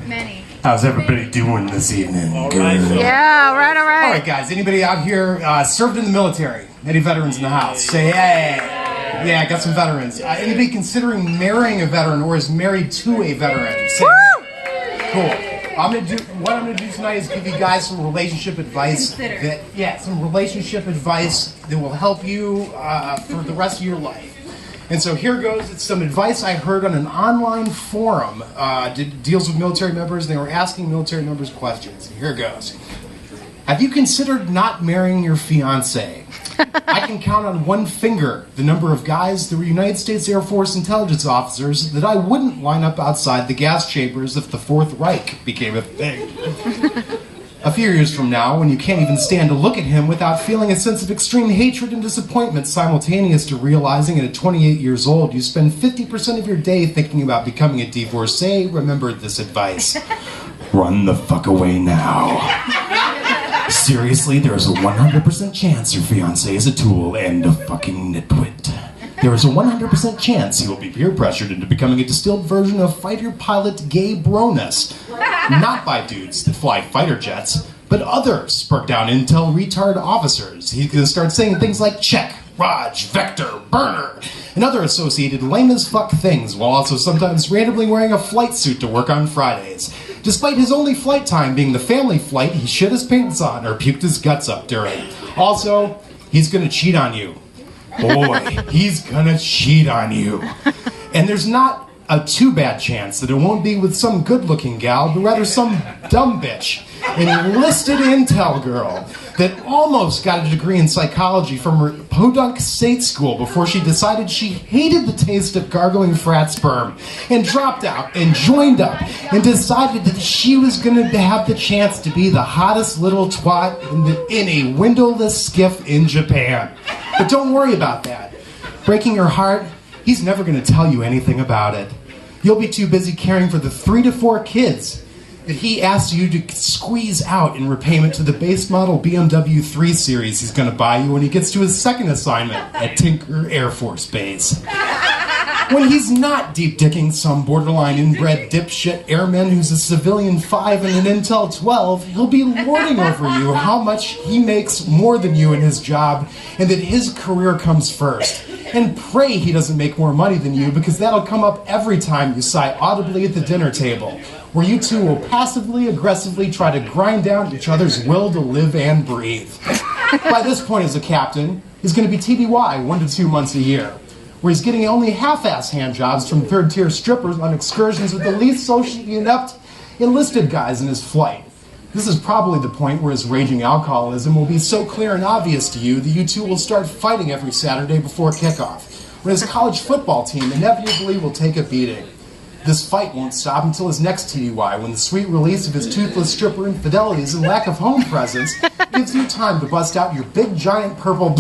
Many. How's everybody doing this evening? All right. Yeah, all right. All right, guys. Anybody out here served in the military? Any veterans in the house? Say hey. Yeah, I got some veterans. Anybody considering marrying a veteran or is married to a veteran? Say hey. Cool. What I'm gonna do tonight is give you guys some relationship advice. Some relationship advice that will help you for the rest of your life. And so here goes. It's some advice I heard on an online forum. Deals with military members. And they were asking military members questions. Here it goes. Have you considered not marrying your fiancé? I can count on one finger the number of guys that were United States Air Force intelligence officers that I wouldn't line up outside the gas chambers if the Fourth Reich became a thing. A few years from now, when you can't even stand to look at him without feeling a sense of extreme hatred and disappointment simultaneous to realizing at 28 years old you spend 50% of your day thinking about becoming a divorcee, remember this advice. Run the fuck away now. Seriously, there is a 100% chance your fiancé is a tool and a fucking nitwit. There is a 100% chance he will be peer pressured into becoming a distilled version of fighter pilot gay broness. Not by dudes that fly fighter jets, but other spurred down intel retard officers. He's gonna start saying things like check, Raj, Vector, Burner, and other associated lame as fuck things, while also sometimes randomly wearing a flight suit to work on Fridays. Despite his only flight time being the family flight he shit his pants on or puked his guts up during. Also, he's gonna cheat on you. Boy, he's gonna cheat on you. And there's not a too bad chance that it won't be with some good-looking gal, but rather some dumb bitch, an enlisted intel girl that almost got a degree in psychology from her podunk state school before she decided she hated the taste of gargling frat sperm and dropped out and joined up and decided that she was going to have the chance to be the hottest little twat in a windowless skiff in Japan. But don't worry about that. Breaking her heart, he's never going to tell you anything about it. You'll be too busy caring for the 3 to 4 kids that he asked you to squeeze out in repayment to the base model BMW 3 Series he's going to buy you when he gets to his second assignment at Tinker Air Force Base. When he's not deep-dicking some borderline inbred dipshit airman who's a civilian 5 and an Intel 12, he'll be lording over you how much he makes more than you in his job and that his career comes first. And pray he doesn't make more money than you, because that'll come up every time you sigh audibly at the dinner table, where you two will passively, aggressively try to grind down each other's will to live and breathe. By this point as a captain, he's going to be TBY 1 to 2 months a year, where he's getting only half-ass hand jobs from third-tier strippers on excursions with the least socially inept enlisted guys in his flight. This is probably the point where his raging alcoholism will be so clear and obvious to you that you two will start fighting every Saturday before kickoff, when his college football team inevitably will take a beating. This fight won't stop until his next TDY, when the sweet release of his toothless stripper infidelities and lack of home presence gives you time to bust out your big giant purple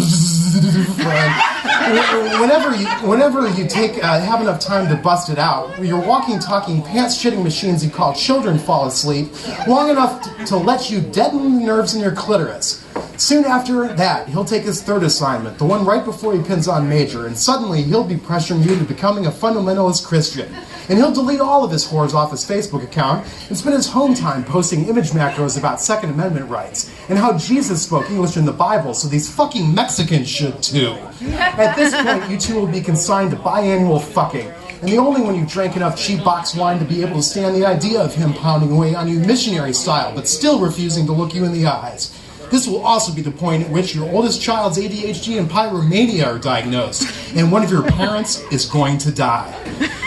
whenever you have enough time to bust it out, your walking, talking, pants-shitting machines you call children fall asleep long enough to let you deaden the nerves in your clitoris. Soon after that, he'll take his third assignment, the one right before he pins on major, and suddenly he'll be pressuring you into becoming a fundamentalist Christian. And he'll delete all of his whores off his Facebook account and spend his home time posting image macros about Second Amendment rights and how Jesus spoke English in the Bible, so these fucking Mexicans should too. At this point, you two will be consigned to biannual fucking, and the only one you drank enough cheap box wine to be able to stand the idea of him pounding away on you missionary style, but still refusing to look you in the eyes. This will also be the point at which your oldest child's ADHD and pyromania are diagnosed, and one of your parents is going to die.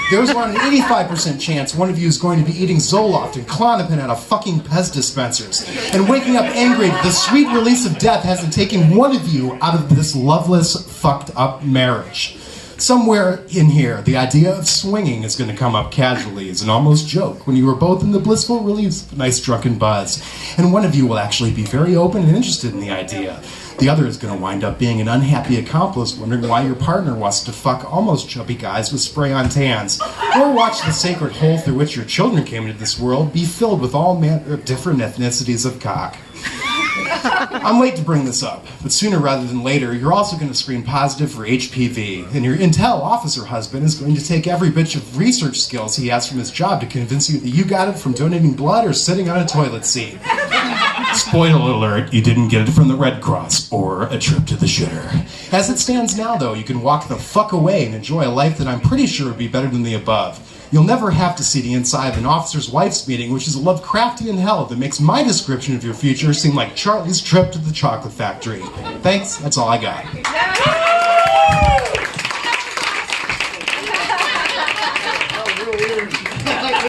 There's around an 85% chance one of you is going to be eating Zoloft and Klonopin out of fucking Pez dispensers, and waking up angry that the sweet release of death hasn't taken one of you out of this loveless, fucked up marriage. Somewhere in here, the idea of swinging is going to come up casually as an almost joke when you are both in the blissful release of a nice drunken buzz, and one of you will actually be very open and interested in the idea. The other is going to wind up being an unhappy accomplice wondering why your partner wants to fuck almost chubby guys with spray-on tans, or watch the sacred hole through which your children came into this world be filled with all manner of different ethnicities of cock. I'm late to bring this up, but sooner rather than later, you're also going to screen positive for HPV, and your intel officer husband is going to take every bit of research skills he has from his job to convince you that you got it from donating blood or sitting on a toilet seat. Spoiler alert, you didn't get it from the Red Cross or a trip to the shitter. As it stands now, though, you can walk the fuck away and enjoy a life that I'm pretty sure would be better than the above. You'll never have to see the inside of an officer's wife's meeting, which is a Lovecraftian hell that makes my description of your future seem like Charlie's trip to the chocolate factory. Thanks, that's all I got.